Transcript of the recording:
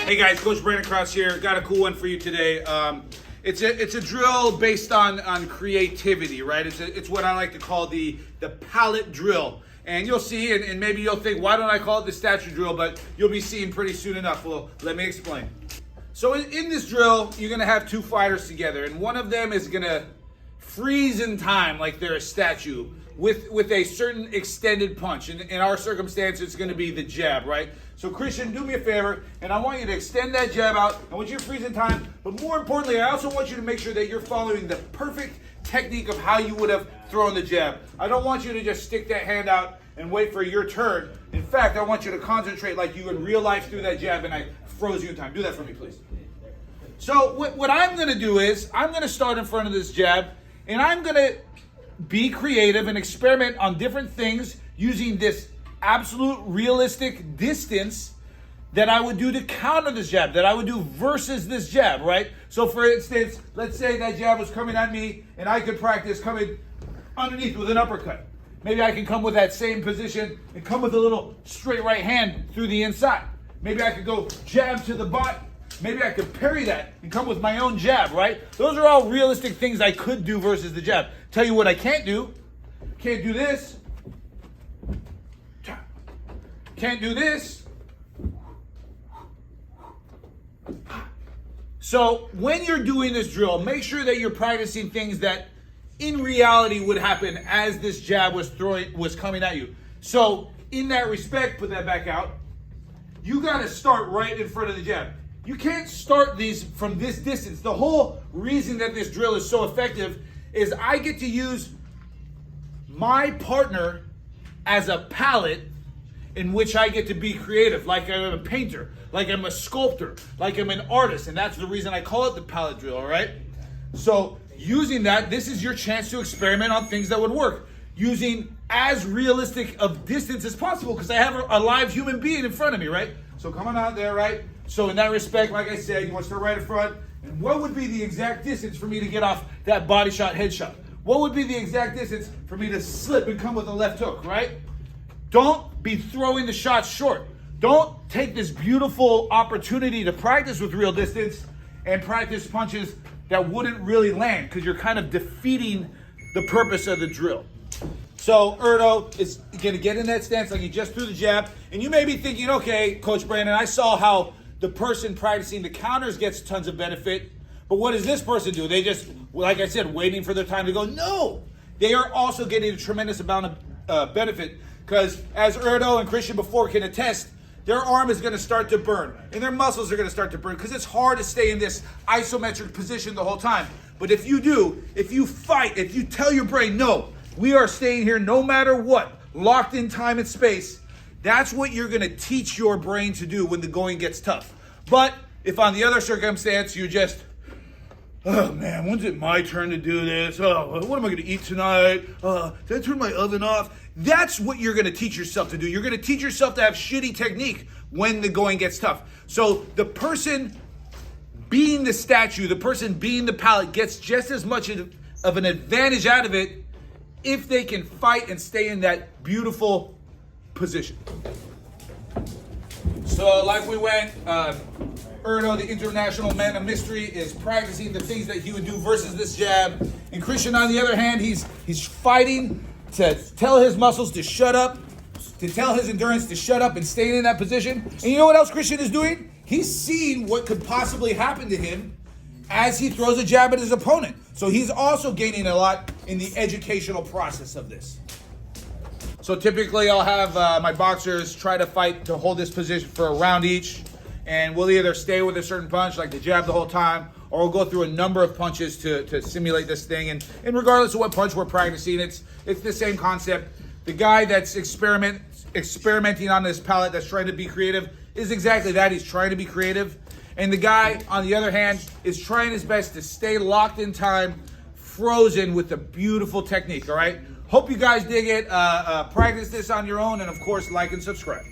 Hey guys, Coach Brandon Krause here. Got a cool one for you today. It's a drill based on creativity, right? It's what I like to call the pallet drill. And you'll see, and maybe you'll think, why don't I call it the statue drill? But you'll be seeing pretty soon enough. Well, let me explain. So in this drill, you're gonna have two fighters together, and one of them is gonna freeze in time like they're a statue with a certain extended punch. In our circumstance, it's gonna be the jab, right? So Christian, do me a favor, and I want you to extend that jab out. I want you to freeze in time, but more importantly, I also want you to make sure that you're following the perfect technique of how you would have thrown the jab. I don't want you to just stick that hand out and wait for your turn. In fact, I want you to concentrate like you in real life threw that jab and I froze you in time. Do that for me, please. So what I'm gonna do is, I'm gonna start in front of this jab, and I'm gonna be creative and experiment on different things using this absolute realistic distance that I would do to counter this jab, that I would do versus this jab, right? So for instance, let's say that jab was coming at me and I could practice coming underneath with an uppercut. Maybe I can come with that same position and come with a little straight right hand through the inside. Maybe I could go jab to the butt. Maybe I could parry that and come with my own jab, right? Those are all realistic things I could do versus the jab. Tell you what I can't do. Can't do this. Can't do this. So when you're doing this drill, make sure that you're practicing things that in reality would happen as this jab was coming at you. So in that respect, put that back out. You got to start right in front of the jab. You can't start these from this distance. The whole reason that this drill is so effective is I get to use my partner as a palette in which I get to be creative, like I'm a painter, like I'm a sculptor, like I'm an artist, and that's the reason I call it the palette drill, all right? So using that, this is your chance to experiment on things that would work, using as realistic of distance as possible, because I have a live human being in front of me, right? So come on out there, right? So in that respect, like I said, you want to start right in front, and what would be the exact distance for me to get off that body shot, head shot? What would be the exact distance for me to slip and come with a left hook, right? Don't be throwing the shots short. Don't take this beautiful opportunity to practice with real distance and practice punches that wouldn't really land, because you're kind of defeating the purpose of the drill. So Erdo is going to get in that stance like he just threw the jab, and you may be thinking, okay, Coach Brandon, I saw how the person practicing the counters gets tons of benefit, but what does this person do? They just, like I said, waiting for their time to go? No, they are also getting a tremendous amount of benefit, because as Erdo and Christian before can attest, their arm is going to start to burn, and their muscles are going to start to burn, because it's hard to stay in this isometric position the whole time. But if you do, if you fight, if you tell your brain, no, we are staying here no matter what, locked in time and space, that's what you're going to teach your brain to do when the going gets tough. But if on the other circumstance, you just, oh man, when's it my turn to do this? Oh, what am I going to eat tonight? Did I turn my oven off? That's what you're going to teach yourself to do. You're going to teach yourself to have shitty technique when the going gets tough. So the person being the statue, the person being the palette gets just as much of an advantage out of it if they can fight and stay in that beautiful position. So like we went, Erdo, the international man of mystery, is practicing the things that he would do versus this jab. And Christian, on the other hand, he's fighting to tell his muscles to shut up, to tell his endurance to shut up and stay in that position. And you know what else Christian is doing? He's seeing what could possibly happen to him as he throws a jab at his opponent. So he's also gaining a lot in the educational process of this. So typically I'll have my boxers try to fight to hold this position for a round each, and we'll either stay with a certain punch like the jab the whole time, or we'll go through a number of punches to simulate this thing. And regardless of what punch we're practicing, it's the same concept. The guy that's experimenting on this palette, that's trying to be creative, is exactly that. He's trying to be creative. And the guy, on the other hand, is trying his best to stay locked in time, frozen with a beautiful technique, all right? Hope you guys dig it. Practice this on your own, and of course, like and subscribe.